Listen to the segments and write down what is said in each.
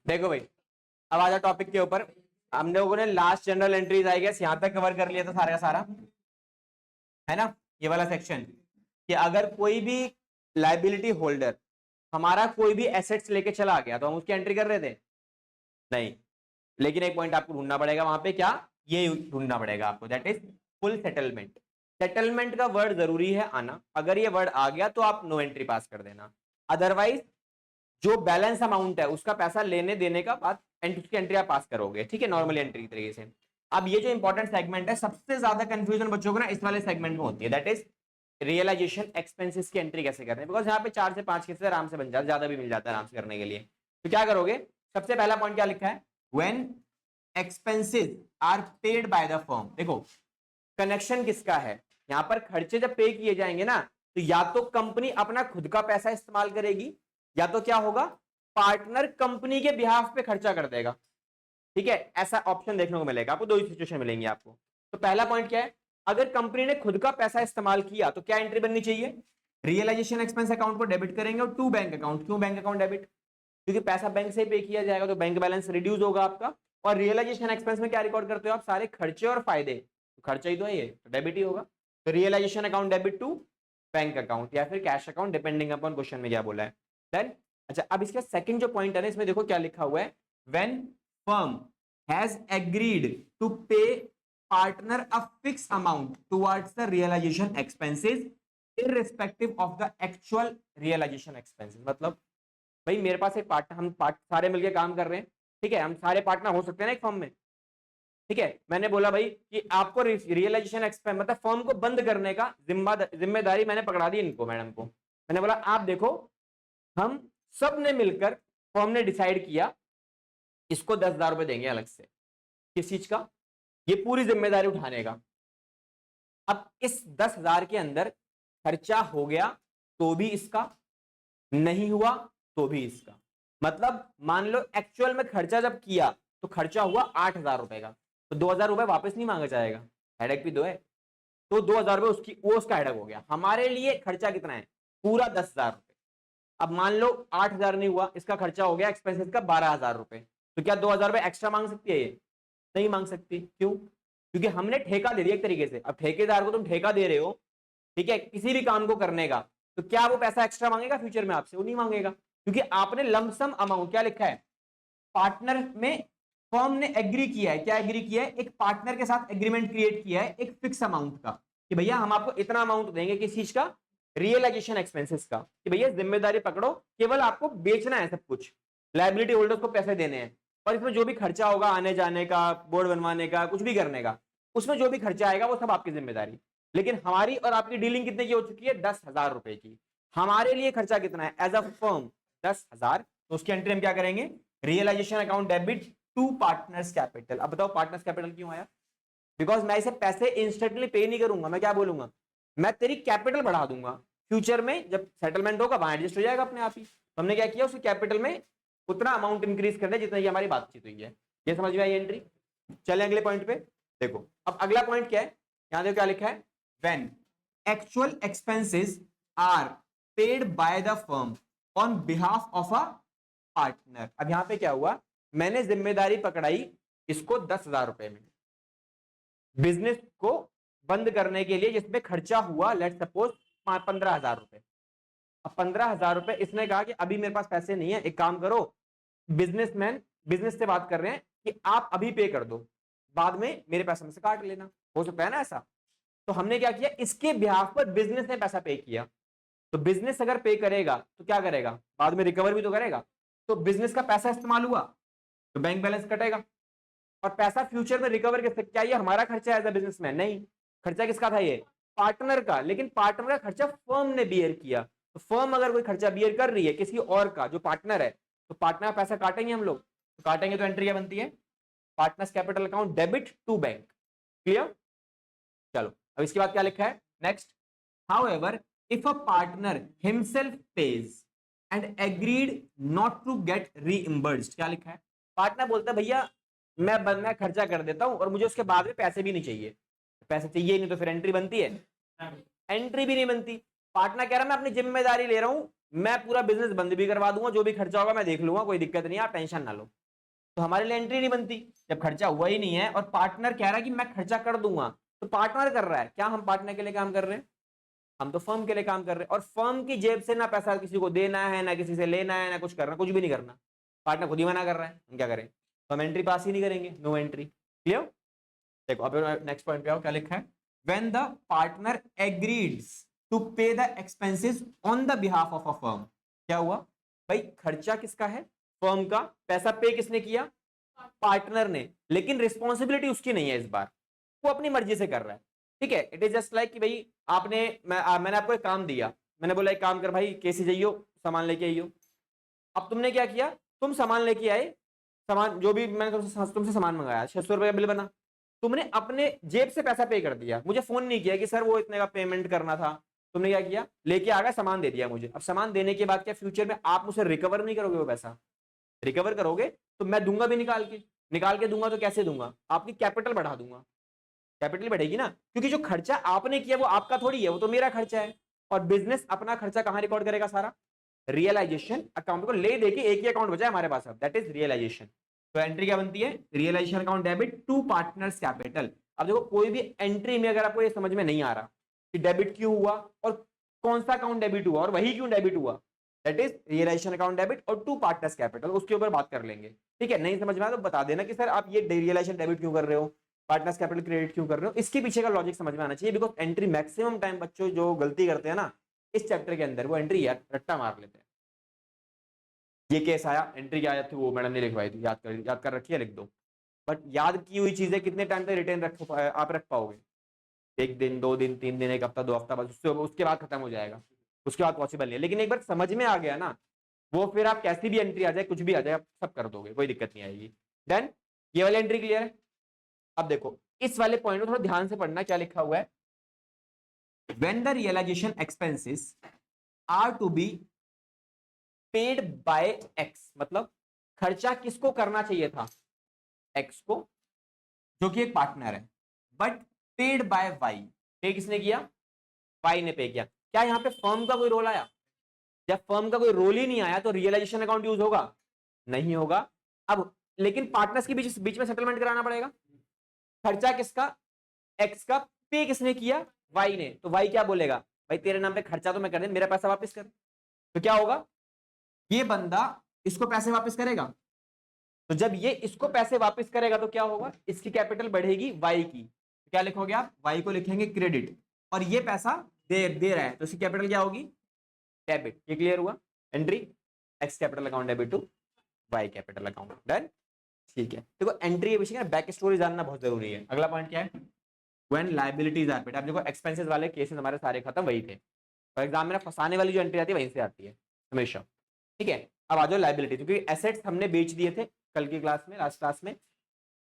देखो भाई, अब आ जाओ टॉपिक के ऊपर। हम लोगों ने last general entries I guess यहाँ तक कवर कर लिया था सारा का सारा, है ना। ये वाला सेक्शन कि अगर कोई भी लाइबिलिटी होल्डर हमारा कोई भी एसेट्स लेके चला गया तो हम उसकी एंट्री कर रहे थे नहीं, लेकिन एक पॉइंट आपको ढूंढना पड़ेगा वहां पे, क्या ये ढूंढना पड़ेगा आपको, that is full settlement. Settlement का वर्ड जरूरी है आना, अगर ये वर्ड आ गया तो आप नो एंट्री पास कर देना, अदरवाइज जो बैलेंस अमाउंट है उसका पैसा लेने देने का बाद उसकी एंट्री आप पास करोगे, ठीक है, नॉर्मल एंट्री तरीके से। अब ये जो इंपॉर्टेंट सेगमेंट है, सबसे ज्यादा कंफ्यूजन बच्चों को ना इस वाले सेगमेंट में होती है, दैट इज रियलाइजेशन एक्सपेंसेस की एंट्री कैसे करनी है, बिकॉज यहाँ पे 4 से 5 केसेस आराम से बन जाता है, ज्यादा भी मिल जाता है आराम से करने के लिए। तो क्या करोगे, सबसे पहला पॉइंट क्या लिखा है, when expenses are paid by the firm. देखो कनेक्शन किसका है यहाँ पर, खर्चे जब पे किए जाएंगे ना तो या तो कंपनी अपना खुद का पैसा इस्तेमाल करेगी, या तो क्या होगा, पार्टनर कंपनी के बिहाफ पे खर्चा कर देगा, ठीक है, ऐसा ऑप्शन देखने को मिलेगा आपको, दो ही सिचुएशन मिलेंगी आपको। तो पहला पॉइंट क्या है, अगर कंपनी ने खुद का पैसा इस्तेमाल किया तो क्या एंट्री बननी चाहिए, रियलाइजेशन एक्सपेंस अकाउंट को डेबिट करेंगे और टू बैंक अकाउंट। क्यों बैंक अकाउंट डेबिट, क्योंकि पैसा बैंक से पे किया जाएगा तो बैंक बैलेंस रिड्यूस होगा आपका, और रियलाइजेशन एक्सपेंस में क्या रिकॉर्ड करते हो आप, सारे खर्चे और फायदे, तो खर्चा ही तो है ये, तो डेबिट ही होगा। तो realisation account debit to bank account या फिर cash account, depending upon question में क्या बोला है। देन अच्छा, अब इसका सेकंड जो पॉइंट है ना, इसमें देखो क्या लिखा हुआ है, when firm has agreed to pay partner a fix amount towards the realisation expenses irrespective of the actual realisation expenses. मतलब भाई मेरे पास एक पार्टनर, हम सारे मिलकर काम कर रहे हैं, ठीक है, हम सारे पार्टनर हो सकते हैं ना एक फर्म में, ठीक है, मैंने बोला भाई कि आपको रियलाइजेशन एक्सपेंस मतलब फर्म को बंद करने का जिम्मेदारी मैंने पकड़ा दी इनको, मैडम को मैंने बोला आप देखो, हम सब ने मिलकर फर्म ने डिसाइड किया इसको 10,000 रुपए देंगे अलग से, किस चीज का, ये पूरी जिम्मेदारी उठाने का। अब इस 10,000 के अंदर खर्चा हो गया तो भी इसका, नहीं हुआ तो भी इसका। मतलब मान लो एक्चुअल में खर्चा जब किया तो खर्चा हुआ 8,000 रुपए का, तो 2,000 रुपए वापस नहीं मांगा जाएगा, हेडेक भी दो है, तो 2,000 रुपए उसकी वो उसका हेडेक हो गया। हमारे लिए खर्चा कितना है, पूरा 10,000 रुपए। अब मान लो 8,000 नहीं हुआ, इसका खर्चा हो गया एक्सपेंसेस का 12,000 रुपए, तो क्या 2,000 रुपए एक्स्ट्रा मांग सकती है ये, नहीं मांग सकती। क्यों, क्योंकि हमने ठेका दे दिया एक तरीके से। अब ठेकेदार को तुम ठेका दे रहे हो, ठीक है, किसी भी काम को करने का, तो क्या वो पैसा एक्स्ट्रा मांगेगा फ्यूचर में आपसे, वो नहीं मांगेगा, क्योंकि आपने लमसम अमाउंट क्या लिखा है, पार्टनर में फर्म ने एग्री किया है, क्या एग्री किया है, एक पार्टनर के साथ एग्रीमेंट क्रिएट किया है एक फिक्स अमाउंट का, कि भैया हम आपको इतना अमाउंट देंगे, किस चीज का, रियलाइजेशन एक्सपेंसेस का, कि भैया जिम्मेदारी पकड़ो, केवल आपको बेचना है सब कुछ, लाइबिलिटी होल्डर्स को पैसे देने हैं, और इसमें जो भी खर्चा होगा आने जाने का, बोर्ड बनवाने का, कुछ भी करने का, उसमें जो भी खर्चा आएगा वो सब आपकी जिम्मेदारी। लेकिन हमारी और आपकी डीलिंग कितने की हो चुकी है, 10,000 रुपए की। हमारे लिए खर्चा कितना है एज अ फर्म, 10,000, तो उसकी एंट्री हम क्या करेंगे, realisation account debit to partners capital. अब बताओ पार्टनर्स कैपिटल क्यों आया, बिकॉज मैं इसे पैसे इंस्टेंटली पे नहीं करूंगा, मैं क्या बोलूंगा, मैं तेरी कैपिटल बढ़ा दूंगा, फ्यूचर में जब सेटलमेंट होगा वहां एडजस्ट हो जाएगा अपने आप ही। तो हमने क्या किया, उसकी कैपिटल में उतना अमाउंट इंक्रीज कर दिया जितना की हमारी बातचीत हुई है। ये समझ में आई एंट्री। चले अगले पॉइंट पे। देखो अब अगला पॉइंट क्या है, यहां देखो क्या लिखा है, when actual expenses are paid by the firm on behalf of a partner. अब यहां पे क्या हुआ, मैंने जिम्मेदारी पकड़ाई इसको 10,000 रुपए में, बिजनेस को बंद करने के लिए जिसमें खर्चा हुआ लेट सपोज 15,000 रुपए। अब 15,000 रुपए इसने कहा कि अभी मेरे पास पैसे नहीं है, एक काम करो, बिजनेसमैन बिजनेस से बात कर रहे हैं कि आप अभी पे कर दो, बाद में मेरे पैसे में से काट लेना, हो सकता है ना ऐसा। तो हमने क्या किया, इसके बिहाफ पर बिजनेस ने पैसा पे किया, तो बिजनेस अगर पे करेगा तो क्या करेगा, बाद में रिकवर भी तो करेगा, तो बिजनेस का पैसा इस्तेमाल हुआ तो बैंक बैलेंस कटेगा, और पैसा फ्यूचर में रिकवर कैसे, क्या ये हमारा खर्चा एज अ बिजनेसमैन, नहीं, खर्चा किसका था ये, पार्टनर का, लेकिन पार्टनर का खर्चा फर्म ने बियर किया। तो फर्म अगर कोई खर्चा बियर कर रही है किसी और का जो पार्टनर है, तो पार्टनर का पैसा काटेंगे हम लोग, तो काटेंगे तो एंट्री क्या बनती है, partners capital account debit to bank. Clear. चलो अब इसके बाद क्या लिखा है next, however if a partner himself pays and agreed not to get reimbursed. क्या लिखा है, पार्टनर बोलता है भैया मैं खर्चा कर देता हूं और मुझे उसके बाद में पैसे भी नहीं चाहिए, पैसे चाहिए नहीं तो फिर एंट्री बनती है, एंट्री भी नहीं बनती। पार्टनर कह रहा मैं अपनी जिम्मेदारी ले रहा हूं, मैं पूरा बिजनेस बंद भी करवा दूंगा, जो भी खर्चा होगा मैं देख लूंगा, कोई दिक्कत नहीं है, आप टेंशन ना लो। तो हमारे लिए एंट्री नहीं बनती जब खर्चा हुआ ही नहीं है और पार्टनर कह रहा है कि मैं खर्चा कर दूंगा। तो पार्टनर कर रहा है क्या, हम पार्टनर के लिए काम कर रहे हैं, हम तो फर्म के लिए काम कर रहे हैं, और फर्म की जेब से ना पैसा किसी को देना है, ना किसी से लेना है, ना कुछ करना, कुछ भी नहीं करना। पार्टनर खुद ही मना कर रहा है, हम क्या करें, तो हम एंट्री पास ही नहीं करेंगे, नो एंट्री। क्लियर। देखो अब नेक्स्ट पॉइंट पे आओ, क्या लिखा है, व्हेन द पार्टनर एग्रीड्स टू पे the expenses on the behalf of a firm. क्या हुआ भाई, खर्चा किसका है, फर्म का, पैसा पे किसने किया, पार्टनर ने, लेकिन रिस्पॉन्सिबिलिटी उसकी नहीं है इस बार, वो अपनी मर्जी से कर रहा है। ठीक है, इट इज जस्ट लाइक कि भाई मैंने आपको एक काम दिया, मैंने बोला एक काम कर भाई, कैसे जाइयो सामान लेके आइयो। अब तुमने क्या किया, तुम सामान लेके आए, सामान जो भी मैंने तुमसे सामान मंगाया, 600 रुपए का बिल बना, तुमने अपने जेब से पैसा पे कर दिया, मुझे फोन नहीं किया कि सर वो इतने का पेमेंट करना था। तुमने क्या किया, लेके आ गया, सामान दे दिया मुझे। अब सामान देने के बाद क्या फ्यूचर में आप मुझसे रिकवर नहीं करोगे वो पैसा, रिकवर करोगे तो मैं दूंगा भी, निकाल के दूंगा, तो कैसे दूंगा, आपकी कैपिटल बढ़ा दूंगा, कैपिटल बढ़ेगी ना, क्योंकि जो खर्चा आपने किया वो आपका थोड़ी है, वो तो मेरा खर्चा है। और बिजनेस अपना खर्चा कहां रिकॉर्ड करेगा, सारा रियलाइजेशन अकाउंट को ले देके एक ही अकाउंट बचा है हमारे पास अब, दैट इज रियलाइजेशन। तो एंट्री क्या बनती है, realisation account debit to partners capital. अब देखो कोई भी एंट्री में अगर आपको ये समझ में नहीं आ रहा कि डेबिट क्यों हुआ और कौन सा अकाउंट डेबिट हुआ और वही क्यों डेबिट हुआ, that is realisation account debit और टू पार्टनर्स कैपिटल, उसके ऊपर बात कर लेंगे। ठीक है, नहीं समझ में आया तो बता देना कि सर आप ये रियलाइजेशन डेबिट क्यों कर रहे हो, पार्टनर्स कैपिटल क्रेडिट क्यों कर रहे हो, इसके पीछे का लॉजिक समझ में आना चाहिए। बिकॉज एंट्री मैक्सिमम टाइम बच्चों जो गलती करते हैं ना इस चैप्टर के अंदर, वो एंट्री यार रट्टा मार लेते हैं। ये केस आया, एंट्री क्या आई थी, वो मैडम ने लिखवाई थी, याद कर रखी है, लिख दो। बट याद की हुई चीजें कितने टाइम तक रिटेन आप रख पाओगे, एक दिन, 2 दिन, 3 दिन, एक हफ्ता, 2 हफ्ता, बस उसके बाद खत्म हो जाएगा, उसके बाद पॉसिबल नहीं है। लेकिन एक बार समझ में आ गया ना, वो फिर आप कैसी भी एंट्री आ जाए, कुछ भी आ जाए, आप सब कर दोगे, कोई दिक्कत नहीं आएगी। देन ये वाली एंट्री क्लियर है। अब देखो इस वाले पॉइंट को थोड़ा ध्यान से पढ़ना, क्या लिखा हुआ है, when the realisation expenses are to be paid by X, मतलब खर्चा किसको करना चाहिए था, एक्स को, जो कि एक पार्टनर है, बट पेड बाय वाई, पे किसने किया, वाई ने पे किया। क्या यहां पे फर्म का कोई रोल आया, जब फर्म का कोई रोल ही नहीं आया तो रियलाइजेशन अकाउंट यूज होगा, नहीं होगा। अब लेकिन पार्टनर्स के बीच में सेटलमेंट कराना पड़ेगा, खर्चा किसका, एक्स का, पे किसने किया, वाई ने, तो वाई क्या बोलेगा, भाई तेरे नाम पे खर्चा तो मैं कर दे, मेरा पैसा वापस कर। तो क्या होगा, ये बंदा इसको पैसे वापस करेगा, तो जब ये इसको पैसे वापस करेगा तो क्या होगा, इसकी कैपिटल बढ़ेगी वाई की, तो क्या लिखोगे आप, वाई को लिखेंगे क्रेडिट, और ये पैसा दे रहा है तो इसकी कैपिटल क्या होगी, डेबिट। ये क्लियर हुआ, entry X capital account debit to Y capital account, done. ठीक है, देखो एंट्री के पीछे बैक स्टोरी जानना बहुत जरूरी है। अगला पॉइंट क्या है, व्हेन लायबिलिटीज आर पेड। अब देखो एक्सपेंसेस वाले केसेस हमारे सारे खत्म वही थे, फॉर एग्जाम में फंसाने वाली जो एंट्री आती है वहीं से आती है हमेशा। ठीक है, अब आ जाओ लायबिलिटी, क्योंकि एसेट्स हमने बेच दिए थे कल की क्लास में, लास्ट क्लास में,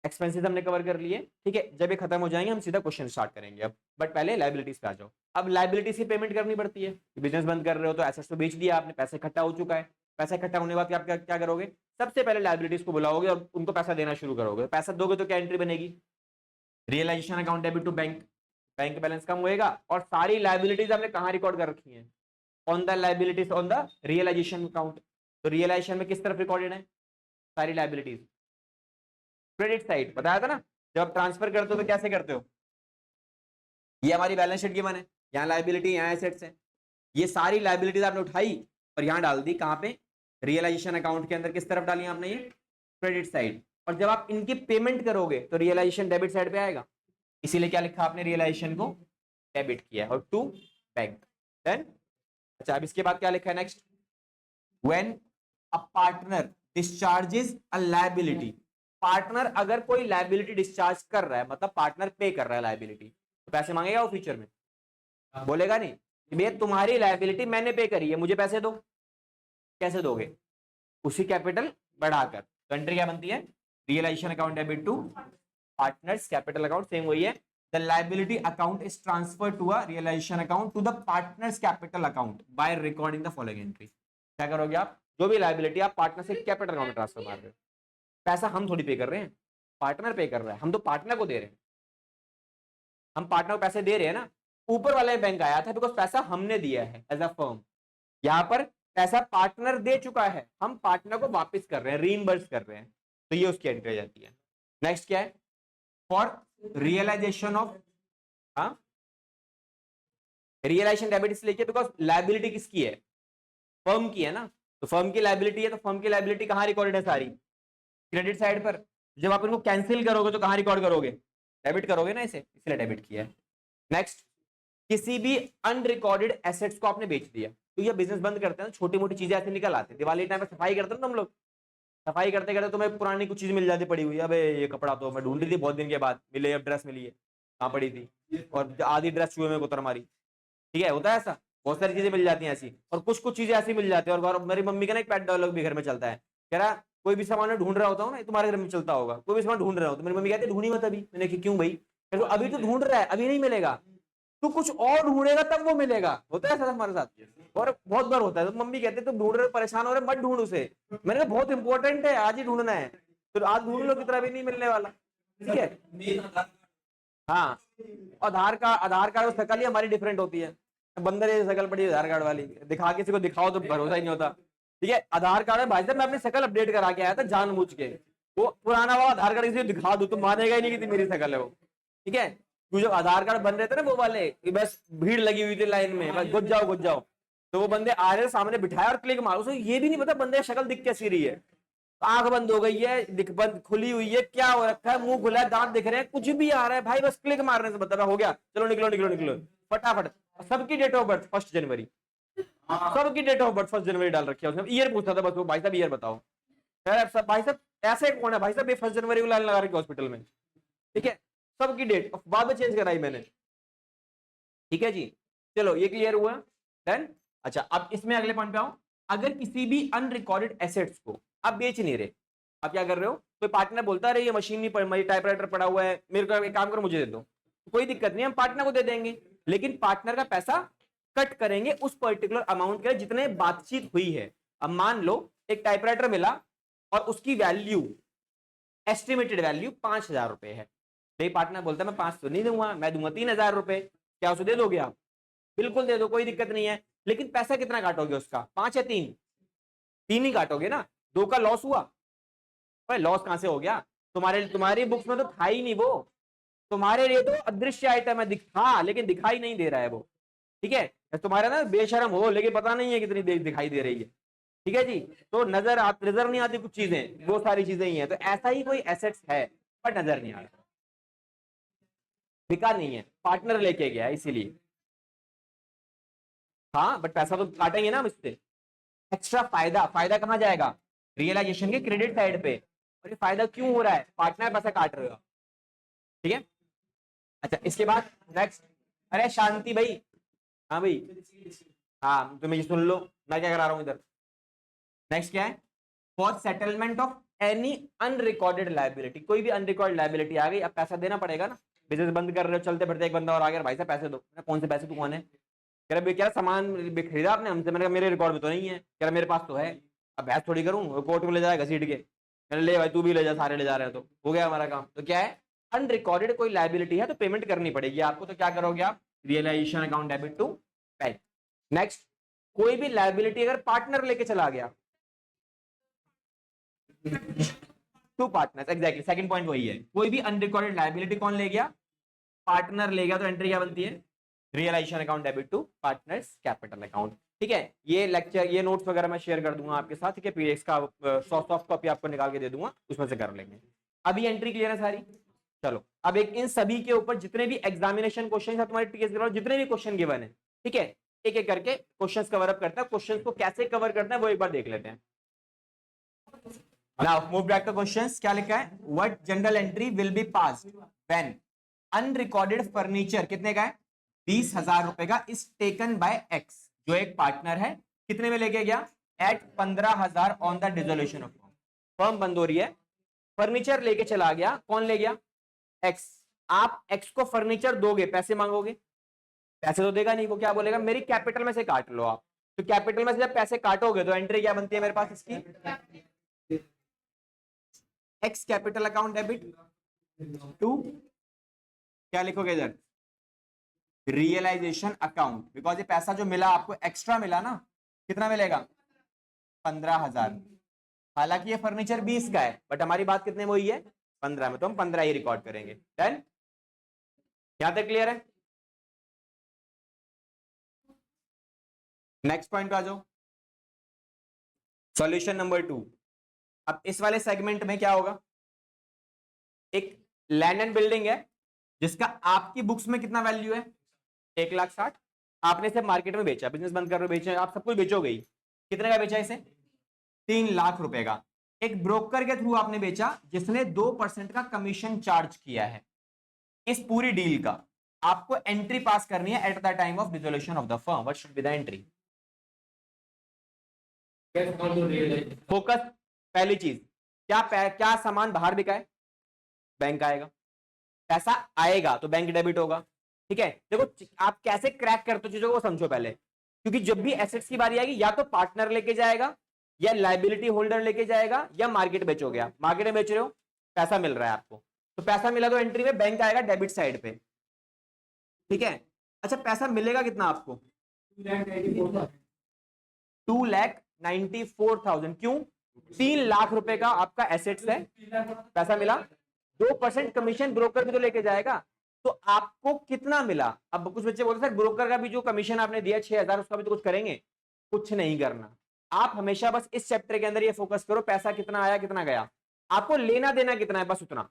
एक्सपेंसेस हमने कवर कर लिए। ठीक है, जब ये खत्म हो जाएंगे हम सीधा क्वेश्चन स्टार्ट करेंगे अब, बट पहले लायबिलिटीज पे आ जाओ। अब लायबिलिटीज की पेमेंट करनी पड़ती है, बिजनेस बंद कर रहे हो तो एसेट्स तो बेच दिया आपने, पैसे इकट्ठा हो चुका है, पैसा इकट्ठा होने के बाद आप क्या करोगे, सबसे पहले लायबिलिटीज को बुलाओगे और उनको पैसा देना शुरू करोगे। पैसा दोगे तो क्या एंट्री बनेगी, realisation account debit to bank, bank balance कम होएगा, और सारी लायबिलिटीज हमने कहां रिकॉर्ड कर रखी है, on the liabilities on the realisation account. तो रियलाइजेशन में किस तरफ रिकॉर्डेड है, सारी लायबिलिटीज क्रेडिट साइड, बताया था ना, जब आप ट्रांसफर करते हो तो कैसे करते हो, ये हमारी बैलेंस शीट गिवन है, यहाँ लायबिलिटी, यहाँ एसेट्स है, ये सारी लायबिलिटीज आपने उठाई और यहाँ डाल दी, कहां पे, रियलाइजेशन अकाउंट के अंदर, किस तरफ डाली आपने, ये क्रेडिट साइड। और जब आप इनकी पेमेंट करोगे तो रियलाइजेशन डेबिट साइड पे आएगा, इसीलिए क्या लिखा आपने, रियलाइजेशन को डेबिट किया और टू बैंक। देन अच्छा, अब इसके बाद क्या लिखा है next, when a partner discharges a liability. Partner अगर कोई लायबिलिटी डिस्चार्ज कर रहा है, मतलब पार्टनर पे कर रहा है लायबिलिटी, तो पैसे मांगेगा वो फ्यूचर में, बोलेगा नहीं भैया तुम्हारी लायबिलिटी मैंने पे करी है, मुझे पैसे दो, कैसे दोगे, उसी कैपिटल बढ़ाकर। तो एंट्री क्या बनती है, realisation account debit to partners capital account, same वही है, the liability account is transfer to a realisation account to the partners capital account by recording the following entry. क्या करोगे आप, जो भी लायबिलिटी आप पार्टनर से कैपिटल अकाउंट में ट्रांसफर मार रहे हो, पैसा हम थोड़ी पे कर रहे हैं, पार्टनर पे कर रहा है, हम तो पार्टनर को दे रहे हैं, हम पार्टनर को पैसे दे रहे हैं ना, ऊपर वाला बैंक आया था बिकॉज पैसा हमने दिया है एज अ फर्म, यहां पर पैसा पार्टनर दे चुका है, हम पार्टनर को वापस कर रहे हैं, रीइंबर्स कर रहे हैं, तो ये उसकी एंट्री आ जाती है। नेक्स्ट क्या है, फॉर रियलाइजेशन ऑफ, हाँ रियलाइजेशन डेबिट इसलिए किया बिकॉज लायबिलिटी किसकी है, फर्म की है ना, तो फर्म की लायबिलिटी है, तो फर्म की लायबिलिटी कहाँ रिकॉर्डेड है, सारी क्रेडिट साइड पर। जब आप इनको कैंसिल करोगे तो कहाँ रिकॉर्ड करोगे, डेबिट करोगे ना इसे, इसलिए डेबिट किया है। नेक्स्ट, किसी भी अनरिकॉर्डेड एसेट्स को आपने बेच दिया, तो ये बिजनेस बंद करते हैं, छोटी मोटी चीजें ऐसे निकल आती है, दिवाली टाइम पे सफाई करते हैं ना हम लोग, सफाई करते करते तुम्हें पुरानी कुछ चीज मिल जाती पड़ी हुई, अबे ये कपड़ा तो मैं ढूंढ रही थी बहुत दिन के बाद, मिले, अब ड्रेस मिली है, कहाँ पड़ी थी, और आधी ड्रेस चूहे में उतर मारी, ठीक है, होता है ऐसा, बहुत सारी चीजें मिल जाती हैं ऐसी, और कुछ कुछ चीजें ऐसी मिल जाती है। और मेरी मम्मी का ना एक पेट डायलॉग भी घर में चलता है, कह रहा कोई भी सामान ढूंढ रहा होता हूँ ना, तुम्हारे घर में चलता होगा, कोई भी सामान ढूंढ रहा हो तो मेरी मम्मी कहती है ढूंढी मत अभी, मैंने कि क्यों भाई, तो अभी तो ढूंढ रहा है, अभी नहीं मिलेगा, तू कुछ और ढूंढेगा तब वो मिलेगा, होता है ऐसा हमारे साथ, और बहुत बार होता है, तो मम्मी कहते तुम ढूंढ रहे, परेशान हो रहे, मत ढूंढ उसे, मैंने कहा बहुत इंपॉर्टेंट है, आज ही ढूंढना है, तो आज ढूंढ लो, कितना भी नहीं मिलने वाला, ठीक है। हाँ, आधार कार्ड और शकल ही हमारी डिफरेंट होती है, बंदर ये शकल पड़ी आधार कार्ड वाली, दिखा किसी को दिखाओ तो भरोसा ही नहीं होता, ठीक है। आधार कार्ड में भाई साहब मैं अपनी शकल अपडेट करा के आया था जानबूझ के, वो पुराना वाला आधार कार्ड किसी को दिखा दूं तो मानेगा ही नहीं कि मेरी शकल है वो, ठीक है। तो जो आधार कार्ड बन रहे थे ना वो वाले, कि बस भीड़ लगी हुई थी लाइन में, बस घुस जाओ, तो वो बंदे आ रहे सामने बिठाया और क्लिक मारो, उसे ये भी नहीं पता बंदे शक्ल दिख कैसी रही है, आंख बंद हो गई है, दिख बंद खुली हुई है, क्या हो रखा है, मुंह खुला है, दांत दिख रहे हैं, कुछ भी आ रहा है भाई, बस क्लिक मारने से मतलब हो गया, चलो निकलो निकलो निकलो फटाफट। सबकी डेट ऑफ बर्थ 1 जनवरी, सबकी डेट ऑफ बर्थ 1 जनवरी डाल रखी है उसने, ईयर पूछता था बस वो, भाई साहब ईयर बताओ, सब भाई साहब ऐसे कौन है भाई साहब, 1 जनवरी को लाइन लगा रखी हॉस्पिटल में, ठीक है, सबकी डेट बाद में चेंज कराई मैंने, ठीक है जी। चलो ये क्लियर हुआ, डन। अच्छा अब इसमें अगले पॉइंट पे आओ, अगर किसी भी अनरिकॉर्डेड एसेट्स को आप बेच नहीं रहे, आप क्या कर रहे हो, कोई पार्टनर बोलता है ये मशीन नहीं पड़ी, टाइपराइटर पड़ा हुआ है, मेरे को एक काम करो मुझे दे दो, तो कोई दिक्कत नहीं, हम पार्टनर को दे देंगे, लेकिन पार्टनर का पैसा कट करेंगे उस पर्टिकुलर अमाउंट के जितने बातचीत हुई है। अब मान लो एक टाइपराइटर मिला और उसकी वैल्यू, एस्टिमेटेड वैल्यू 5,000 रुपए है, मेरी पार्टनर बोलता है मैं 500 नहीं दूंगा, मैं दूंगा 3,000 रुपए, क्या उसे दे दोगे आप, बिल्कुल दे दो, कोई दिक्कत नहीं है, लेकिन पैसा कितना काटोगे उसका, 5 या 3, 3 ही काटोगे ना, 2 का लॉस हुआ, भाई लॉस कहां से हो गया, तुम्हारी बुक्स में तो था ही नहीं वो, तुम्हारे लिए तो अदृश्य आइटम है, दिखा लेकिन दिखाई नहीं दे रहा है वो, ठीक है, तुम्हारा ना बेशरम हो लेकिन पता नहीं है कितनी देर दिखाई दे रही है, ठीक है जी। तो नजर नहीं आती कुछ चीजें, वो सारी चीजें ही है, तो ऐसा ही कोई एसेट्स है पर नजर नहीं आ रहा, बिका नहीं है, पार्टनर लेके गया इसीलिए, हाँ बट पैसा तो काटेंगे ना हम इससे, एक्स्ट्रा फायदा, फायदा कहां जाएगा, रियलाइजेशन के क्रेडिट साइड पे, और ये फायदा क्यों हो रहा है, पार्टनर पैसा काट रहे हो, ठीक है। अच्छा इसके बाद नेक्स्ट, अरे शांति भाई, हाँ भाई, हाँ तुम्हें ये सुन लो, मैं क्या करा रहा हूं इधर। नेक्स्ट क्या है, for settlement of any unrecorded liability, कोई भी अनरिकॉर्डेड लायबिलिटी आ गई, अब पैसा देना पड़ेगा ना, बिजनेस बंद कर रहे हो, चलते फिरते एक बंदा और आ गया, भाई साहब पैसे दो, कौन से पैसे, तू कौन है, कह रहा क्या सामान खरीदा आपने हमसे, मैंने कहा मेरे रिकॉर्ड में तो नहीं है, कह रहा मेरे पास तो है, अब बहस थोड़ी करूं, कोर्ट में ले जाएगा घसीट के, मैंने ले भाई तू भी ले जा, सारे ले जा रहे हैं, तो हो गया हमारा काम। तो क्या है, अनरिकॉर्डेड कोई लायबिलिटी है तो पेमेंट करनी पड़ेगी आपको, तो क्या करोगे आप, realisation account debit to bank. Next, कोई भी लायबिलिटी अगर पार्टनर लेके चला गया, to partners, exactly second point वही है, कोई भी अनरिकॉर्डेड लायबिलिटी कौन ले गया, पार्टनर ले गया, तो एंट्री क्या बनती है, realisation account debit to partners capital account, ठीक है। ये लेक्चर, ये नोट्स वगैरह मैं शेयर कर दूंगा आपके साथ, ठीक है, पीडीएफ का सॉफ्ट कॉपी आपको निकाल के दे दूंगा, उसमें से कर लेंगे। अभी एंट्री क्लियर है सारी, चलो अब एक इन सभी के ऊपर जितने भी एग्जामिनेशन क्वेश्चन है तुम्हारे टीएस के, जितने भी क्वेश्चन गिवन है, ठीक है, एक एक करके क्वेश्चन कवर अप करता है, क्वेश्चन को कैसे कवर करना है वो एक बार देख लेते हैं। Now move back two questions, क्या लिखा है, what general entry will be passed when unrecorded furniture कितने का है, 20,000 रुपए का, इज टेकन बाय एक्स, जो एक पार्टनर है, कितने में लेके गया, at 15,000 on the dissolution of firm, firm बंद हो रही है, फर्नीचर लेके चला गया, कौन ले गया, एक्स, आप एक्स को फर्नीचर दोगे, पैसे मांगोगे, पैसे तो देगा नहीं, वो क्या बोलेगा, मेरी कैपिटल में से काट लो आप, तो कैपिटल में से जब पैसे काटोगे तो एंट्री क्या बनती है मेरे पास इसकी, X capital account debit to, क्या लिखोगे इधर, रियलाइजेशन अकाउंट, बिकॉज ये पैसा जो मिला आपको एक्स्ट्रा मिला ना, कितना मिलेगा 15,000। हालांकि ये फर्नीचर 20 का है, बट हमारी बात कितने में हुई है? 15 में, तो हम 15 ही रिकॉर्ड करेंगे। डन, यहां तक क्लियर है? नेक्स्ट पॉइंट पे आ जाओ, सॉल्यूशन नंबर 2। अब इस वाले सेगमेंट में क्या होगा? एक लैंड एंड बिल्डिंग है जिसका आपकी बुक्स में कितना वैल्यू है? 1,60,000। आपने इसे मार्केट में बेचा, बिजनेस बंद कर रहे हो, बेचे, आप सब कुछ बेचोगे ही। कितने का बेचा इसे? 3,00,000 रुपए का। एक ब्रोकर के थ्रू आपने बेचा जिसने 2% का कमीशन चार्ज किया है। इस पूरी डील का आपको एंट्री पास करनी है at the time of dissolution of the firm. What should be the entry? Focus. पहली चीज, क्या सामान बाहर बिका है? बैंक आएगा। पैसा आएगा तो बैंक डेबिट होगा। ठीक है, देखो आप कैसे क्रैक करते हो चीजों को समझो पहले, क्योंकि जब भी एसेट्स की बारी आएगी या तो पार्टनर लेके जाएगा, या लाइबिलिटी होल्डर लेके जाएगा, या मार्केट बेचोगे आप। मार्केट में बेच रहे हो, पैसा मिल रहा है आपको, तो पैसा मिला तो एंट्री में बैंक आएगा डेबिट साइड पे। ठीक है, अच्छा पैसा मिलेगा कितना आपको? 2,94,000। क्यों? 3,00,000 रुपए का आपका एसेट्स है, पैसा मिला, 2% कमीशन ब्रोकर भी तो लेके जाएगा, तो आपको कितना मिला? अब कुछ बच्चे बोलते सर ब्रोकर का भी जो कमीशन आपने दिया 6,000, उसका भी तो कुछ करेंगे। कुछ नहीं करना, आप हमेशा बस इस चैप्टर के अंदर ये फोकस करो, पैसा कितना आया कितना गया, आपको लेना देना कितना है, बस उतना।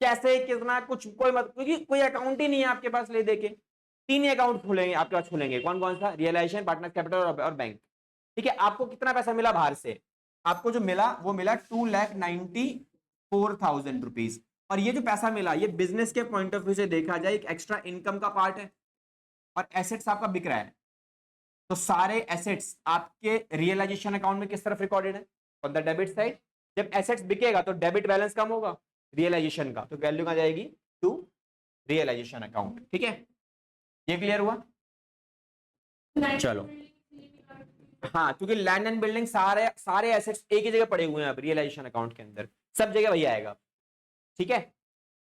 कैसे कितना कुछ कोई मत, क्योंकि कोई अकाउंट ही नहीं है आपके पास ले दे के। 3 ही अकाउंट खुलेंगे आपके पास, खुलेंगे कौन कौन सा? रियलाइजेशन, पार्टनर कैपिटल और बैंक। ठीक है, आपको कितना पैसा मिला बाहर से? आपको जो मिला वो मिला 2,94,000 रुपीज। और ये जो पैसा मिला ये बिजनेस के पॉइंट ऑफ व्यू से देखा जाए एक एक्स्ट्रा इनकम का पार्ट है, और एसेट्स आपका बिक रहा है, तो सारे एसेट्स आपके रियलाइजेशन अकाउंट में किस तरफ रिकॉर्डेड है? On the debit side. जब एसेट्स बिकेगा तो डेबिट बैलेंस कम होगा रियलाइजेशन का, तो वैल्यू कहां जाएगी? To realisation account. ठीक है, ये क्लियर हुआ? चलो, हाँ, क्योंकि लैंड एंड बिल्डिंग सारे सारे एसेट्स एक ही जगह पड़े हुए हैं अब रियलाइजेशन अकाउंट के अंदर, सब जगह वही आएगा। ठीक है,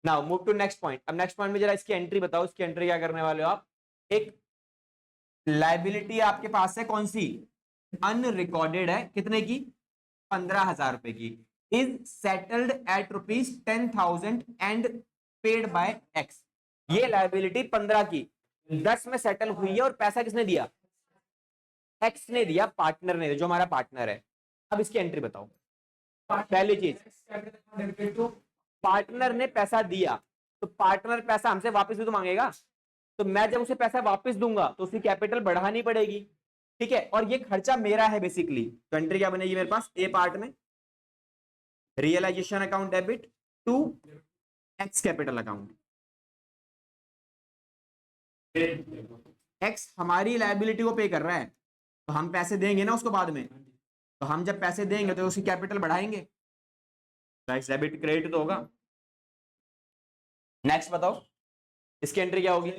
now move to next point. अब नेक्स्ट पॉइंट में जरा इसकी एंट्री बताओ, इसकी एंट्री क्या करने वाले हो आप? एक लाइबिलिटी आपके पास है, कौन सी? अनरिकॉर्डेड है, कितने की? 15,000 रुपए की। Is settled at ₹10,000 and paid by x. ये लाइबिलिटी 15 की 10 में सेटल हुई है, और पैसा किसने दिया? एक्स ने दिया, पार्टनर ने दिया, जो हमारा पार्टनर है। अब इसकी एंट्री बताओ। पहली चीज, पार्टनर ने पैसा दिया, तो पार्टनर पैसा हमसे वापस भी तो मांगेगा, तो मैं जब उसे पैसा वापस दूंगा तो उसकी कैपिटल बढ़ानी पड़ेगी। ठीक है, और ये खर्चा मेरा है बेसिकली, तो एंट्री क्या बनेगी मेरे पास? ए पार्ट में realisation account debit to X capital account. X हमारी लायबिलिटी को पे कर रहा है, तो हम पैसे देंगे ना उसको बाद में, तो हम जब पैसे देंगे तो उसकी कैपिटल बढ़ाएंगे, तो एक्स डेबिट क्रेडिट तो होगा। नेक्स्ट बताओ इसकी एंट्री क्या होगी?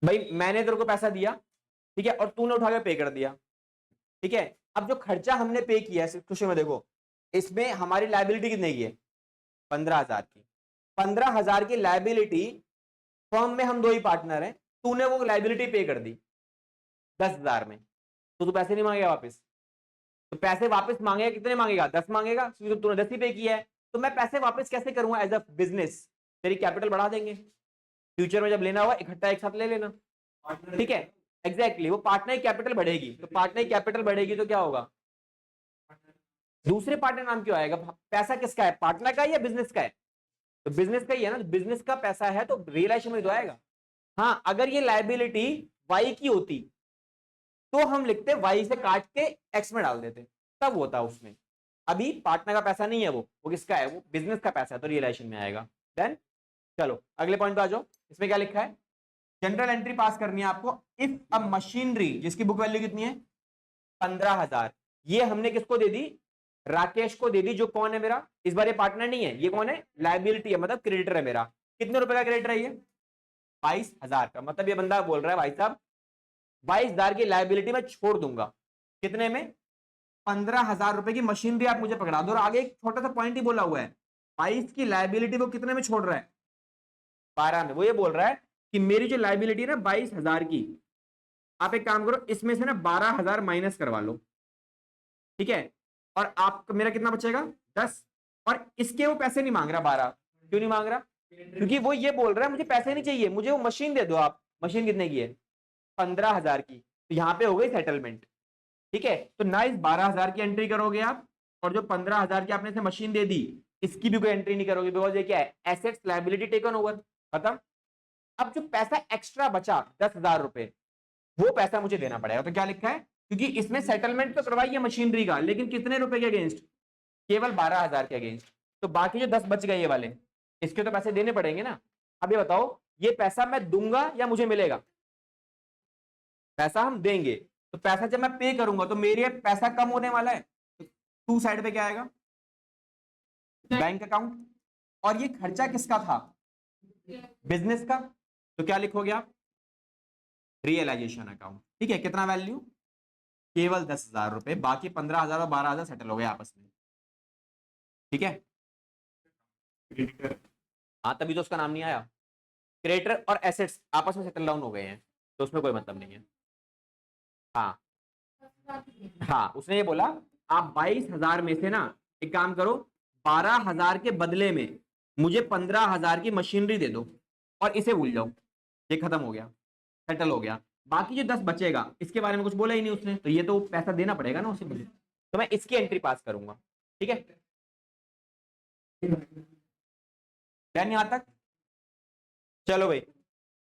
भाई मैंने तेरे को पैसा दिया, ठीक है, और तूने उठा के पे कर दिया। ठीक है, अब जो खर्चा हमने पे किया है खुशी में, देखो इसमें हमारी लायबिलिटी कितने की है? 15,000 की। 15,000 की लायबिलिटी, फर्म में हम दो ही पार्टनर हैं, तूने वो लायबिलिटी पे कर दी 10,000 में, तो तू पैसे नहीं मांगेगा वापस? तो पैसे वापस मांगेगा, कितने मांगेगा? 10 मांगेगा, तो तूने 10 ही पे किया है, तो मैं पैसे वापस कैसे करूंगा? एज अ बिजनेस तेरी कैपिटल बढ़ा देंगे, फ्यूचर में जब लेना होगा इकट्ठा एक साथ ले लेना। ठीक है, एग्जैक्टली, वो पार्टनर की कैपिटल बढ़ेगी, तो पार्टनर की कैपिटल बढ़ेगी तो क्या होगा? दूसरे पार्टनर नाम क्यों आएगा? पैसा किसका है? पार्टनर का या बिजनेस का है? तो बिजनेस का ही है ना, बिजनेस का पैसा है तो रियलाइजेशन में तो आएगा। हाँ, अगर ये लायबिलिटी वाई की होती तो हम लिखते वाई से काट के एक्स में डाल देते, तब होता उसमें। अभी पार्टनर का पैसा नहीं है, वो किसका है? वो बिजनेस का पैसा है, तो रियलाइजेशन में आएगा। देन चलो अगले पॉइंट पे आ जाओ। इसमें क्या लिखा है? जनरल एंट्री पास करनी है आपको। इफ अ मशीनरी जिसकी बुक वैल्यू कितनी है? 15,000, ये हमने किसको दे दी? राकेश को दे दी, जो कौन है मेरा इस बार? ये पार्टनर नहीं है, ये कौन है? लायबिलिटी है, मतलब क्रेडिटर है मेरा। कितने रुपए का क्रेडिटर है ये? 22,000 का। मतलब ये बंदा बोल रहा है भाई साहब 22,000 की लायबिलिटी मैं छोड़ दूंगा, कितने में? 15,000 रुपए की मशीनरी आप मुझे पकड़ा दो। और आगे एक छोटा सा पॉइंट ही बोला हुआ है, 22 की लायबिलिटी वो कितने में छोड़ रहा है? 12 में। वो ये बोल रहा है कि मेरी जो लायबिलिटी है ना 22,000 की, आप एक काम करो, इसमें से ना 12,000 माइनस करवा लो, ठीक है, और आप मेरा कितना बचेगा 10, और इसके वो पैसे नहीं मांग रहा 12, क्यों नहीं मांग रहा? क्योंकि वो ये बोल रहा है मुझे पैसे नहीं चाहिए, मुझे वो मशीन दे दो आप। मशीन कितने की है? 15,000 की। तो यहाँ पे हो गई सेटलमेंट, ठीक है। तो ना इस 12,000 की एंट्री करोगे आप, और जो 15,000 की आपने इसे मशीन दे दी इसकी भी कोई एंट्री नहीं करोगे, बिकॉज ये क्या है, एसेट्स लायबिलिटी टेकन ओवर, खत्म। अब जो पैसा एक्स्ट्रा बचा 10,000 रुपए, वो पैसा मुझे देना पड़ेगा। तो क्या लिखा है, क्योंकि इसमें सेटलमेंट तो करवाई है मशीनरी का, लेकिन कितने रुपए के अगेंस्ट? केवल 12,000 के अगेंस्ट। तो बाकी जो 10 बच गए ये वाले, इसके तो पैसे देने पड़ेंगे ना। अब ये बताओ, ये पैसा मैं दूंगा या मुझे मिलेगा? पैसा हम देंगे, तो पैसा जब मैं पे करूंगा तो मेरे पैसा कम होने वाला है, तो टू साइड पे क्या आएगा? Bank account. और ये खर्चा किसका था? बिजनेस का। तो क्या लिखोगे आप? रियलाइजेशन अकाउंट, ठीक है। कितना वैल्यू? केवल 10,000 रुपए, बाकी 15,000 और 12,000 सेटल हो गए आपस में, ठीक है। हाँ, तभी तो उसका नाम नहीं आया। क्रेडिटर और एसेट्स आपस में सेटल डाउन हो गए हैं, तो उसमें कोई मतलब नहीं है। हाँ हाँ, उसने ये बोला आप 22,000 में से ना एक काम करो, 12,000 के बदले में मुझे 15,000 की मशीनरी दे दो, और इसे भूल जाओ, ये खत्म हो गया, सेटल हो गया। बाकी जो 10 बचेगा इसके बारे में कुछ बोला ही नहीं उसने, तो ये तो पैसा देना पड़ेगा ना उसे मुझे, तो मैं इसकी एंट्री पास करूंगा, ठीक है। डन यहां तक? चलो भाई,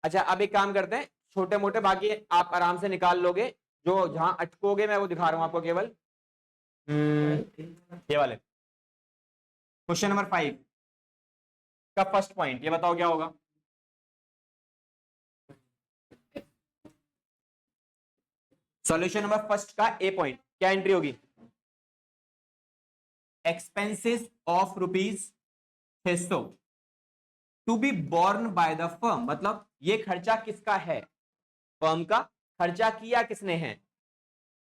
अच्छा अब एक काम करते हैं, छोटे मोटे बाकी आप आराम से निकाल लोगे, जो जहां अटकोगे मैं वो दिखा रहा हूं आपको केवल। ये वाले क्वेश्चन नंबर 5 का फर्स्ट पॉइंट, ये बताओ क्या होगा? सॉल्यूशन नंबर फर्स्ट का ए पॉइंट क्या एंट्री होगी? Expenses of ₹600 to be borne by the firm, मतलब ये खर्चा किसका है? फर्म का। खर्चा किया किसने है?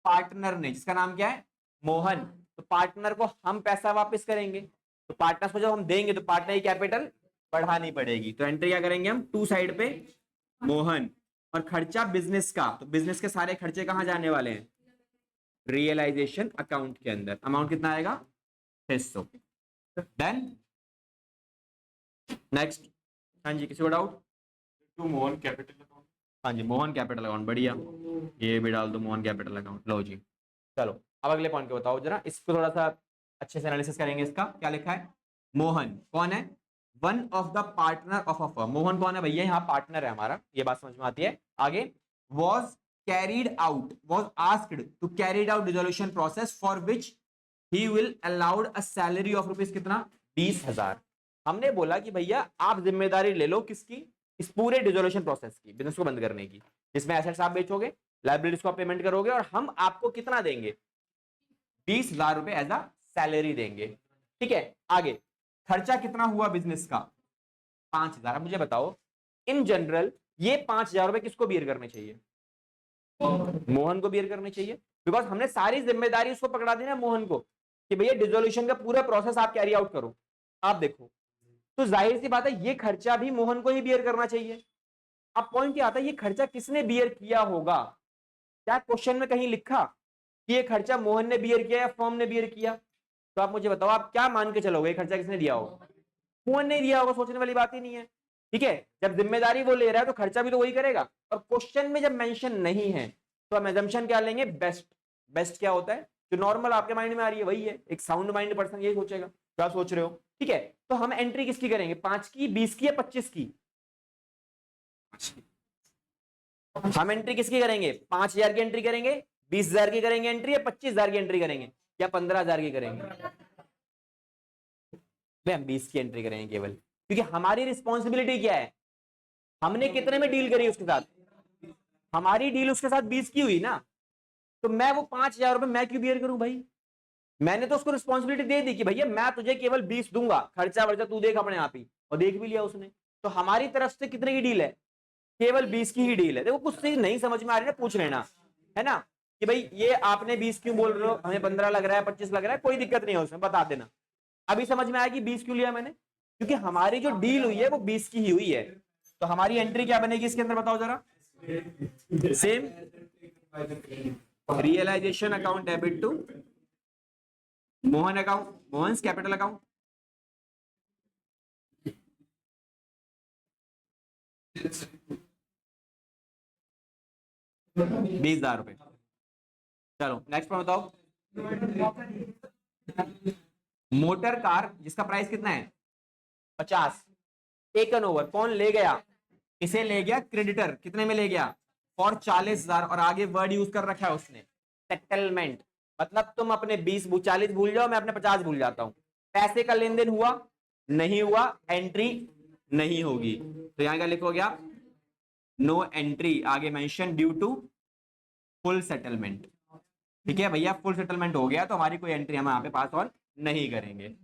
पार्टनर ने, जिसका नाम क्या है? मोहन। तो पार्टनर को हम पैसा वापस करेंगे, तो पार्टनर को जब हम देंगे तो पार्टनर की कैपिटल बढ़ानी पड़ेगी। तो एंट्री क्या करेंगे हम? टू साइड पे मोहन, और खर्चा बिजनेस का, तो बिजनेस के सारे खर्चे कहां जाने वाले हैं? रियलाइजेशन अकाउंट के अंदर। अमाउंट कितना आएगा? 600। डन। नेक्स्ट। हाँ जी, किसी को doubt? To Mohan capital account. हाँ जी, मोहन कैपिटल अकाउंट, बढ़िया, ये भी डाल दो मोहन कैपिटल अकाउंट। लो जी, चलो अब अगले पॉइंट को बताओ जरा, इसको थोड़ा सा अच्छे से एनालिसिस करेंगे। इसका क्या लिखा है? मोहन कौन है? One of the partner of a firm. Mohan कौन है भैया? यहाँ पार्टनर है हमारा, ये बात समझ में आती है। आगे, was carried out, was asked to carried out dissolution process for which he will allowed a salary of rupees कितना? 20,000। हमने बोला कि भैया आप जिम्मेदारी ले लो किसकी? इस पूरे डिसोल्यूशन प्रोसेस की, बिजनेस को बंद करने की, जिसमें एसेट्स आप बेचोगे, लाइबिलिटीज को आप पेमेंट करोगे, और हम आपको कितना देंगे? 20,000 रुपए एज अ सैलरी देंगे, ठीक है। आगे, खर्चा कितना हुआ बिजनेस का? 5,000। अब मुझे बताओ, इन जनरल ये 5,000 रुपए किसको बियर करने चाहिए? मोहन को बियर करने चाहिए, बिकॉज हमने सारी जिम्मेदारी उसको पकड़ा दी ना मोहन को, कि भैया डिसोल्यूशन का पूरा प्रोसेस आप कैरी आउट करो। आप देखो, तो जाहिर सी बात है ये खर्चा भी मोहन को ही बियर करना चाहिए। अब पॉइंट क्या आता है, ये खर्चा किसने बियर किया होगा? क्या क्वेश्चन में कहीं लिखा कि ये खर्चा मोहन ने बियर किया या फर्म ने बियर किया? तो आप मुझे बताओ, आप क्या मान के चलोगे ये खर्चा किसने दिया होगा? मोहन ने दिया होगा, सोचने वाली बात ही नहीं है, ठीक है। जब जिम्मेदारी वो ले रहा है तो खर्चा भी तो वही करेगा, और क्वेश्चन में जब मेंशन नहीं है तो हम एजम्पशन क्या लेंगे? बेस्ट। बेस्ट क्या होता है? जो नॉर्मल आपके माइंड में आ रही है वही है, एक साउंड माइंड पर्सन यही सोचेगा जो आप सोच रहे हो, ठीक है। तो हम एंट्री किसकी करेंगे? 5 की, 20 की या 25 की? हम एंट्री किसकी करेंगे? 5,000 की एंट्री करेंगे, 20,000 की करेंगे एंट्री, या 25,000 की एंट्री करेंगे, या 15,000 की करेंगे? हम 20 की एंट्री करेंगे केवल, क्योंकि हमारी रिस्पॉन्सिबिलिटी क्या है? हमने कितने में डील करी उसके साथ? हमारी डील उसके साथ 20 की हुई ना, तो मैं वो 5,000 रुपए मैं क्यों बियर करूं भाई? मैंने तो उसको रिस्पॉन्सिबिलिटी दे दी कि भैया मैं तुझे केवल 20 दूंगा, खर्चा वर्चा तू देख अपने आप ही, और देख भी लिया उसने। तो हमारी तरफ से कितने की डील है? केवल 20 की ही डील है। देखो कुछ चीज नहीं समझ में आ रही ना, पूछ लेना, है ना, कि भाई ये आपने 20 क्यों बोल रहे हो, हमें 15 लग रहा है, 25 लग रहा है, कोई दिक्कत नहीं है उसमें, बता देना। अभी समझ में आया कि 20 क्यों लिया मैंने? क्योंकि हमारी जो डील हुई है वो 20 की ही हुई है। तो हमारी एंट्री क्या बनेगी इसके अंदर, बताओ जरा? Same realisation account debit to Mohan account, Mohan capital account. ₹20,000। चलो नेक्स्ट पर बताओ। मोटर कार जिसका प्राइस कितना है 50, टेकन ओवर, कौन ले गया, इसे ले गया क्रेडिटर, कितने में ले गया फॉर 40,000, और आगे वर्ड यूज कर रखा है उसने सेटलमेंट, मतलब तुम अपने 40 भूल जाओ, मैं अपने 50 भूल जाता हूं, पैसे का लेन देन हुआ नहीं हुआ, एंट्री नहीं होगी, तो यहां क्या लिखोगे आप, नो एंट्री, आगे mention due to full settlement. ठीक है भैया, फुल सेटलमेंट हो गया तो हमारी कोई एंट्री हम यहाँ पे पास ऑन नहीं करेंगे।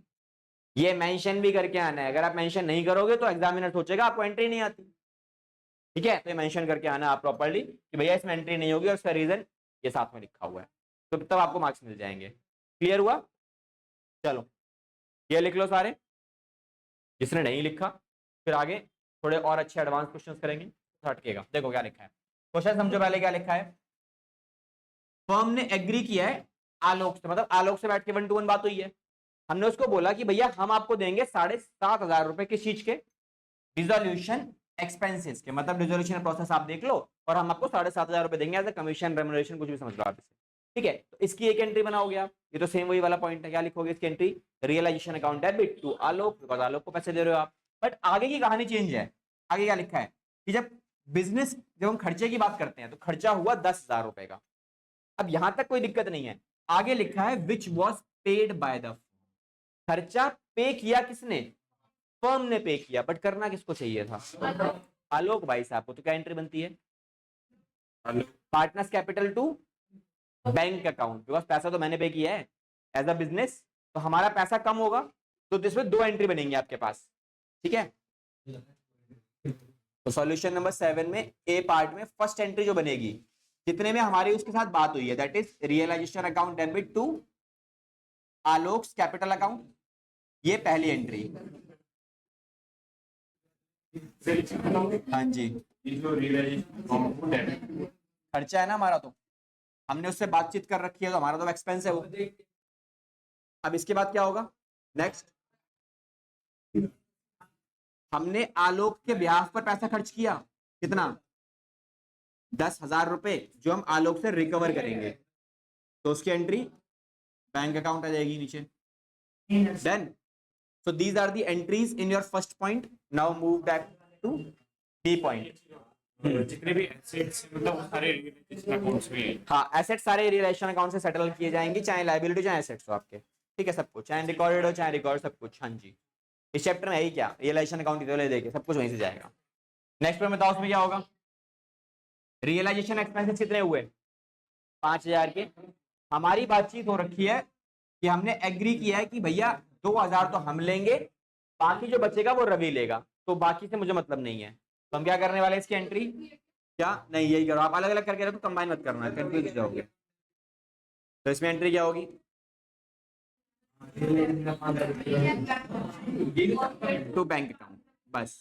ये मेंशन भी करके आना है, अगर आप मेंशन नहीं करोगे तो एग्जामिनर सोचेगा आपको एंट्री नहीं आती। ठीक है, तो ये मेंशन करके आना आप प्रॉपर्ली कि भैया इसमें एंट्री नहीं होगी और उसका रीजन ये साथ में लिखा हुआ है, तो तब आपको मार्क्स मिल जाएंगे। क्लियर हुआ? चलो ये लिख लो सारे, जिसने नहीं लिखा फिर आगे थोड़े और अच्छे एडवांस क्वेश्चंस करेंगे तो हटकेगा। देखो क्या लिखा है, क्वेश्चन समझो पहले क्या लिखा है। फर्म ने एग्री किया है आलोक से, मतलब आलोक से बैठ के 1 to 1 बात हुई है, हमने उसको बोला कि भैया हम आपको देंगे 7,500 रुपए किस चीज के, रिजोल्यूशन एक्सपेंसेस के, मतलब रिजोल्यूशन प्रोसेस आप देख लो और हम आपको 7,500 रुपए देंगे एज अ कमीशन रेम्युनरेशन, कुछ भी समझ लो आप इसे। ठीक है, तो इसकी एक एंट्री बनाओगे आप, ये तो सेम वही वाला पॉइंट है, क्या लिखोगे इसकी entry, realisation account debit to Alok, because Alok को पैसे दे रहे हो आप। बट आगे की कहानी चेंज है, आगे क्या लिखा है कि जब हम खर्चे की बात करते हैं तो खर्चा हुआ 10,000 रुपए का। अब यहां तक कोई दिक्कत नहीं है, आगे लिखा है which was paid by the, खर्चा पे किया किसने, फर्म ने पे किया, बट करना किसको चाहिए था, आलोक भाई साहब को, तो क्या एंट्री बनती है, partners capital to bank account, because पैसा तो मैंने पे किया है एज अ बिजनेस, तो हमारा पैसा कम होगा, तो इसमें 2 एंट्री बनेंगी आपके पास। ठीक है, तो सॉल्यूशन नंबर 7 में ए पार्ट में फर्स्ट एंट्री जो बनेगी, जितने में हमारी उसके साथ बात हुई है, that is realisation account debit to Alok capital account, ये पहली एंट्री। हाँ जी, खर्चा है ना हमारा, तो हमने उससे बातचीत कर रखी है, तो हमारा तो एक्सपेंस है वो। अब इसके बाद क्या होगा, नेक्स्ट हमने आलोक के ब्याह पर पैसा खर्च किया, कितना 10,000 रुपए, जो हम आलोक से रिकवर करेंगे, तो उसकी एंट्री बैंक अकाउंट आ जाएगी नीचे। Done, so these are the entries in your first point. Now move back to B point. जितने भी एसेट्स मतलब वो सारे रियलाइजेशन अकाउंट्स में हैं। हाँ, एसेट सारे रियलाइजेशन अकाउंट से सेटल किए जाएंगे, चाहे लायबिलिटी चाहे एसेट्स हो आपके। ठीक है, सब कुछ, चाहे रिकॉर्डेड हो चाहे रिकॉर्ड, सब कुछ। हाँ जी, इस चैप्टर में यही क्या, रियलाइजेशन अकाउंट डिटेल देके सब कुछ वहीं से जाएगा। नेक्स्ट में बताओ उसमें क्या होगा, रियलाइजेशन एक्सपेंसेस कितने हुए 5,000 के। हमारी बातचीत हो रखी है कि हमने एग्री किया है कि भैया 2,000 तो हम लेंगे, बाकी जो बचेगा वो रवि लेगा, तो बाकी से मुझे मतलब नहीं है, तो हम क्या करने वाले इसकी एंट्री, क्या नहीं यही करो आप, अलग अलग करके रखो, कंबाइन मत करना, कंफ्यूज हो जाओगे। तो इसमें एंट्री क्या होगी, टू बैंक अकाउंट, बस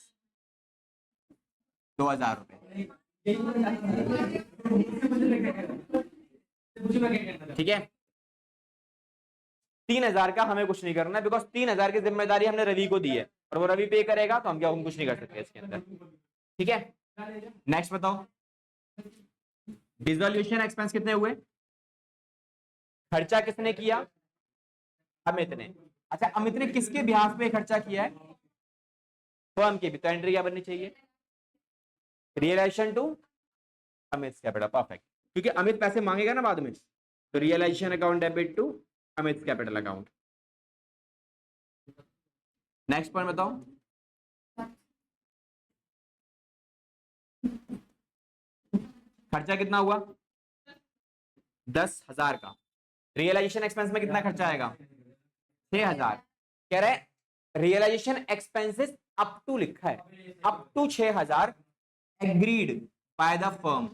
2,000 रुपए। ठीक है, 3,000 का हमें कुछ नहीं करना है, बिकॉज 3,000 की जिम्मेदारी हमने रवि को दी है, और वो रवि पे करेगा, तो हम क्या, हम कुछ नहीं कर सकते इसके अंदर। ठीक है, नेक्स्ट बताओ, डिसोल्यूशन एक्सपेंस कितने हुए, खर्चा किसने किया, अमित ने। अच्छा, अमित ने किसके बिहाफ पे खर्चा किया है, फर्म के भी, तो एंट्री क्या बननी चाहिए, realisation to Amit capital, perfect, क्योंकि अमित पैसे मांगेगा ना बाद में, तो realisation account debit to Amit capital account. Next point बताओ, खर्चा कितना हुआ 10,000 का, रियलाइजेशन एक्सपेंस में कितना खर्चा आएगा 6,000। कह रहे रियलाइजेशन एक्सपेंसेस अप टू लिखा है, up to 6,000 agreed by the firm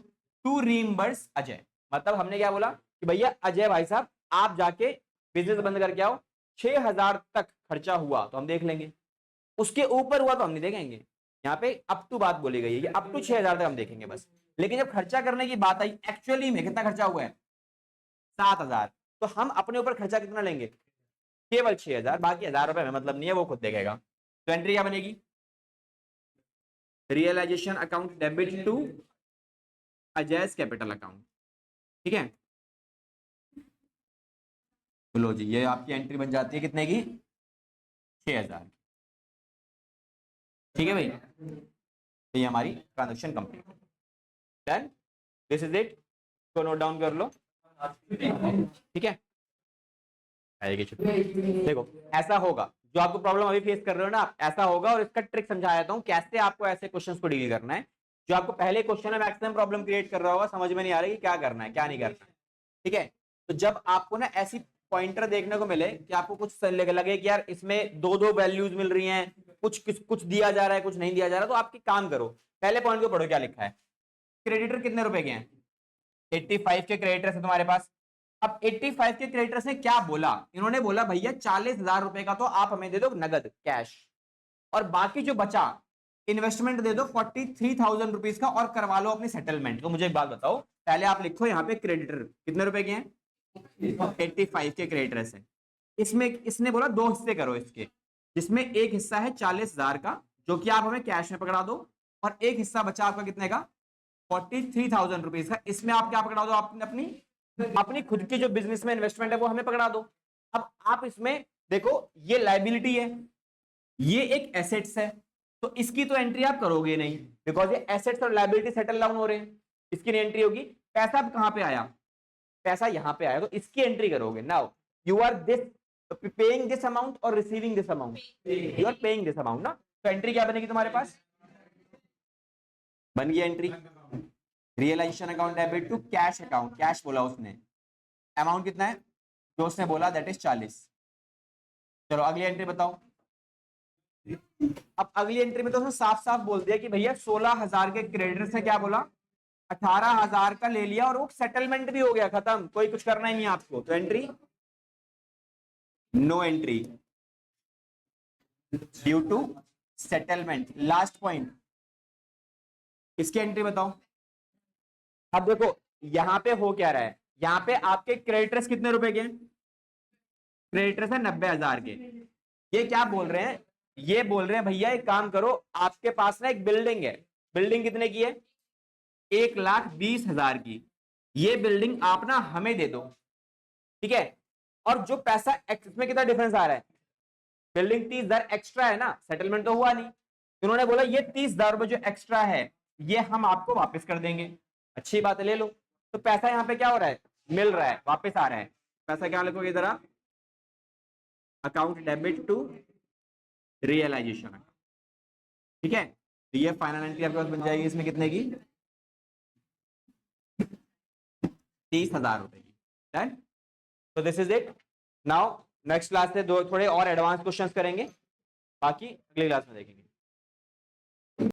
to reimburse Ajay, मतलब हमने क्या बोला कि भैया अजय भाई साहब आप जाके बिजनेस बंद करके आओ, 6,000 तक खर्चा हुआ तो हम देख लेंगे, उसके ऊपर हुआ तो हम नहीं देखेंगे। यहाँ पे अप टू बात बोली गई है, अप टू 6,000 तक हम देखेंगे बस, लेकिन जब खर्चा करने की बात आई एक्चुअली में कितना खर्चा हुआ है 7,000, तो हम अपने ऊपर खर्चा कितना लेंगे केवल 6,000, बाकी 1,000 रुपए में मतलब नहीं है, वो खुद देखेगा। तो एंट्री क्या बनेगी realisation account debit to Ajay's capital account. ठीक है, लो जी ये आपकी एंट्री बन जाती है कितने की 6,000। ठीक है भाई, तो ये हमारी transaction complete. Done, this is it, इसको नोट डाउन कर लो। ठीक है, आएगी छुट्टी। देखो ऐसा होगा, जो आपको प्रॉब्लम अभी फेस कर रहे हो ना आप, ऐसा होगा, और इसका ट्रिक समझा देता हूँ कैसे आपको ऐसे क्वेश्चंस को डील करना है। जो आपको पहले क्वेश्चन में मैक्सिमम प्रॉब्लम क्रिएट कर रहा होगा, समझ में नहीं आ रहा कि क्या करना है क्या नहीं करना है। ठीक है, तो जब आपको ना ऐसी पॉइंटर देखने को मिले कि आपको कुछ लगे कि यार इसमें दो दो वैल्यूज मिल रही हैं, कुछ दिया जा रहा है कुछ नहीं दिया जा रहा, तो आपकी काम करो, पहले पॉइंट को पढ़ो क्या लिखा है। क्रेडिटर कितने रुपए के हैं 85 के क्रेडिटर्स है तुम्हारे पास। अब 85 के क्रेडिटर्स ने क्या बोला, इन्होंने बोला भैया 40,000 रुपए का तो आप हमें दे दो नगद कैश, और बाकी जो बचा इन्वेस्टमेंट दे दो 43,000 रुपीज का, और करवा लो अपनी सेटलमेंट। तो मुझे एक बात बताओ, पहले आप लिखो यहाँ पे क्रेडिटर कितने रुपए के हैं 85 के क्रेडिटर्स है। इसमें इसने बोला दो हिस्से करो इसके, जिसमें एक हिस्सा है 40,000 का जो कि आप हमें कैश में पकड़ा दो, और एक हिस्सा बचा आपका कितने का 43,000 रुपीज का, इसमें आप क्या पकड़ा दो आपने अपनी खुद की जो बिजनेस में इन्वेस्टमेंट है वो हमें पकड़ा दो। अब आप इसमें देखो ये लायबिलिटी है, ये एक एसेट्स है, तो इसकी तो एंट्री आप करोगे नहीं बिकॉज ये एसेट्स और लायबिलिटी सेटल डाउन हो रहे हैं, इसकी नहीं एंट्री होगी। पैसा अब कहां पे आया, पैसा यहां पे आया, तो इसकी एंट्री करोगे। Now you are this paying this amount और receiving this amount, you are paying this amount ना, तो एंट्री क्या बनेगी तुम्हारे पास, बन गई entry realisation account debit to cash account. Cash बोला उसने, अमाउंट कितना है जो उसने बोला दैट इज 40। चलो अगली एंट्री बताओ। अब अगली एंट्री में तो उसने साफ साफ बोल दिया कि भैया 16,000 के क्रेडिटर से क्या बोला 18,000 का ले लिया, और वो सेटलमेंट भी हो गया, खत्म, कोई कुछ करना ही नहीं आपको। तो entry no entry due to settlement. Last point, इसकी एंट्री बताओ। अब देखो यहां पे हो क्या रहा है, यहां पे आपके क्रेडिटर्स कितने रुपए के, क्रेडिटर्स है 90,000 के। ये क्या बोल रहे हैं, ये बोल रहे हैं भैया एक काम करो, आपके पास ना एक बिल्डिंग है, बिल्डिंग कितने की है 1,20,000 की, ये बिल्डिंग आप ना हमें दे दो। ठीक है, और जो पैसा इसमें कितना डिफरेंस आ रहा है, बिल्डिंग 30,000 एक्स्ट्रा है ना, सेटलमेंट तो हुआ नहीं, उन्होंने बोला ये 30,000 रुपए जो एक्स्ट्रा है ये हम आपको वापस कर देंगे। अच्छी बात है, ले लो। तो पैसा यहाँ पे क्या हो रहा है, मिल रहा है, वापस आ रहा है। पैसा क्या लिखोगे इधर आप, account debit to realisation account. ठीक है, तो ये फाइनल एंट्री आपके पास बन जाएगी इसमें कितने की 30,000 रुपए की। डन, तो this is it. Now next class से दो थोड़े और एडवांस क्वेश्चंस करेंगे, बाकी अगली क्लास में देखेंगे।